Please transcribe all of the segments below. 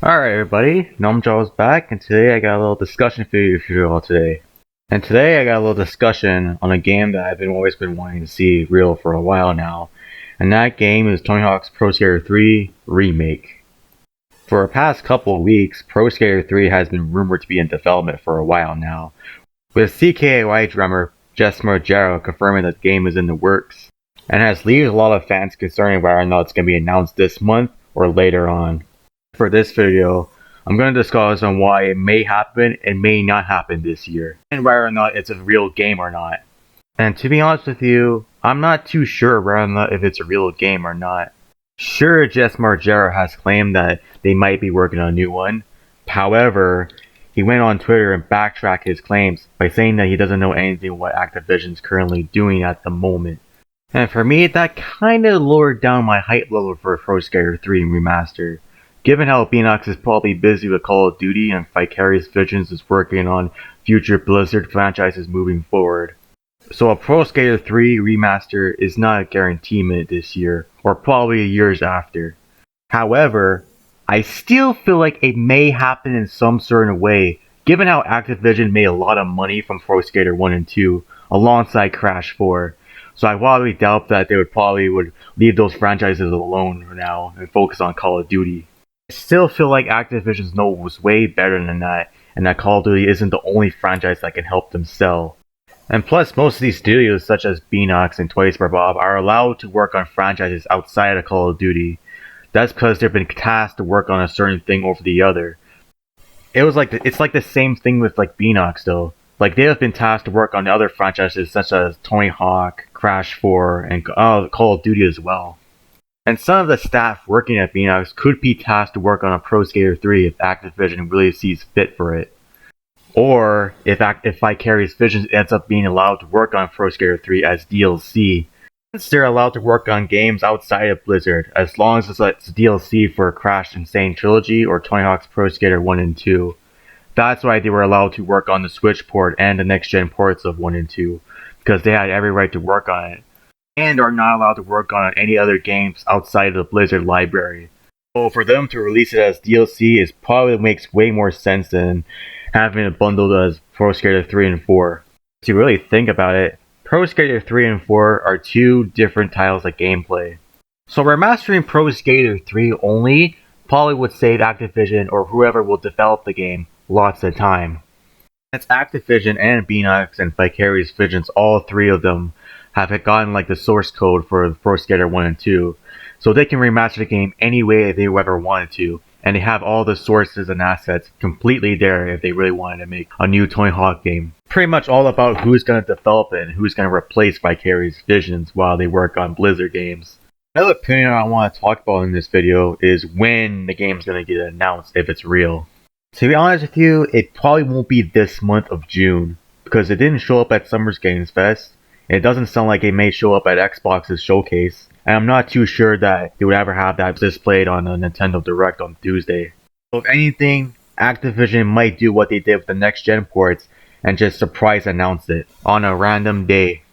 Alright everybody, Charles back, and today I got a little discussion for you all today. And today I got a little discussion on a game that I've always been wanting to see real for a while now. And that game is Tony Hawk's Pro Skater 3 Remake. For the past couple of weeks, Pro Skater 3 has been rumored to be in development for a while now, with CKY drummer Jess Margera confirming that the game is in the works, and has leaved a lot of fans concerning whether or not it's going to be announced this month or later on. For this video, I'm going to discuss on why it may happen and may not happen this year, and whether or not it's a real game or not. And to be honest with you, I'm not too sure whether or not if it's a real game or not. Sure, Jess Margera has claimed that they might be working on a new one. However, he went on Twitter and backtracked his claims by saying that he doesn't know anything what Activision's currently doing at the moment. And for me, that kinda lowered down my hype level for Pro Skater 3 Remastered. Given how Beanox is probably busy with Call of Duty and Vicarious Visions is working on future Blizzard franchises moving forward. So a Pro Skater 3 Remaster is not a guarantee this year, or probably years after. However, I still feel like it may happen in some certain way, given how Activision made a lot of money from Pro Skater 1 and 2, alongside Crash 4. So I probably doubt that they would leave those franchises alone for now and focus on Call of Duty. I still feel like Activision's note was way better than that, and that Call of Duty isn't the only franchise that can help them sell. And plus, most of these studios, such as Beanox and Toys for Bob, are allowed to work on franchises outside of Call of Duty. That's because they've been tasked to work on a certain thing over the other. It's like the same thing with Beanox though. They have been tasked to work on other franchises such as Tony Hawk, Crash 4, and Call of Duty as well. And some of the staff working at Beanox could be tasked to work on a Pro Skater 3 if Activision really sees fit for it. Or if Vicarious Visions ends up being allowed to work on Pro Skater 3 as DLC. Since they're allowed to work on games outside of Blizzard, as long as it's DLC for Crash Insane Trilogy or Tony Hawk's Pro Skater 1 and 2. That's why they were allowed to work on the Switch port and the next-gen ports of 1 and 2, because they had every right to work on it, and are not allowed to work on any other games outside of the Blizzard library. So for them to release it as DLC probably makes way more sense than having it bundled as Pro Skater 3 and 4. If you really think about it, Pro Skater 3 and 4 are two different titles of gameplay. So remastering Pro Skater 3 only probably would save Activision or whoever will develop the game lots of time. It's Activision and Beanox and Vicarious Visions, all three of them have gotten the source code for Pro Skater 1 and 2, so they can remaster the game any way they ever wanted to, and they have all the sources and assets completely there if they really wanted to make a new Tony Hawk game. Pretty much all about who's going to develop it and who's going to replace Vicarious Visions while they work on Blizzard games. Another opinion I want to talk about in this video is when the game's going to get announced, if it's real. To be honest with you, it probably won't be this month of June, because it didn't show up at Summer's Games Fest, and it doesn't sound like it may show up at Xbox's showcase, and I'm not too sure that they would ever have that displayed on a Nintendo Direct on Tuesday. So if anything, Activision might do what they did with the next-gen ports and just surprise announce it on a random day.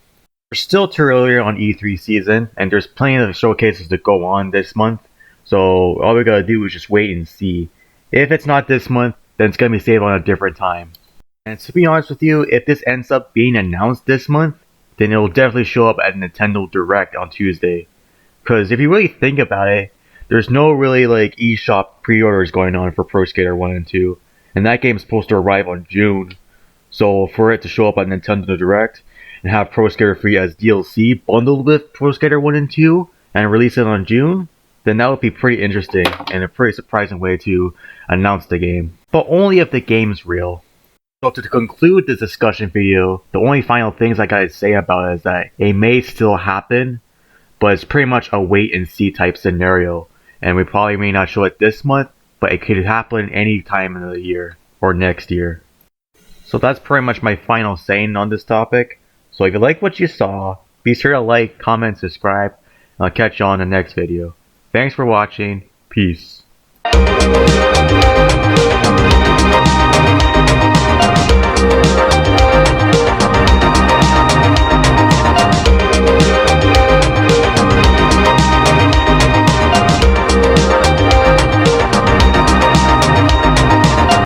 We're still too early on E3 season, and there's plenty of showcases to go on this month, so all we gotta do is just wait and see. If it's not this month, then it's going to be saved on a different time. And to be honest with you, if this ends up being announced this month, then it will definitely show up at Nintendo Direct on Tuesday. Because if you really think about it, there's no really eShop pre-orders going on for Pro Skater 1 and 2. And that game's supposed to arrive on June. So for it to show up at Nintendo Direct and have Pro Skater 3 as DLC bundled with Pro Skater 1 and 2 and release it on June, then that would be pretty interesting and a pretty surprising way to announce the game. But only if the game's real. So to conclude this discussion video, the only final things I gotta say about it is that it may still happen, but it's pretty much a wait and see type scenario. And we probably may not show it this month, but it could happen any time in the year or next year. So that's pretty much my final saying on this topic. So if you like what you saw, be sure to like, comment, subscribe, and I'll catch you on the next video. Thanks for watching. Peace.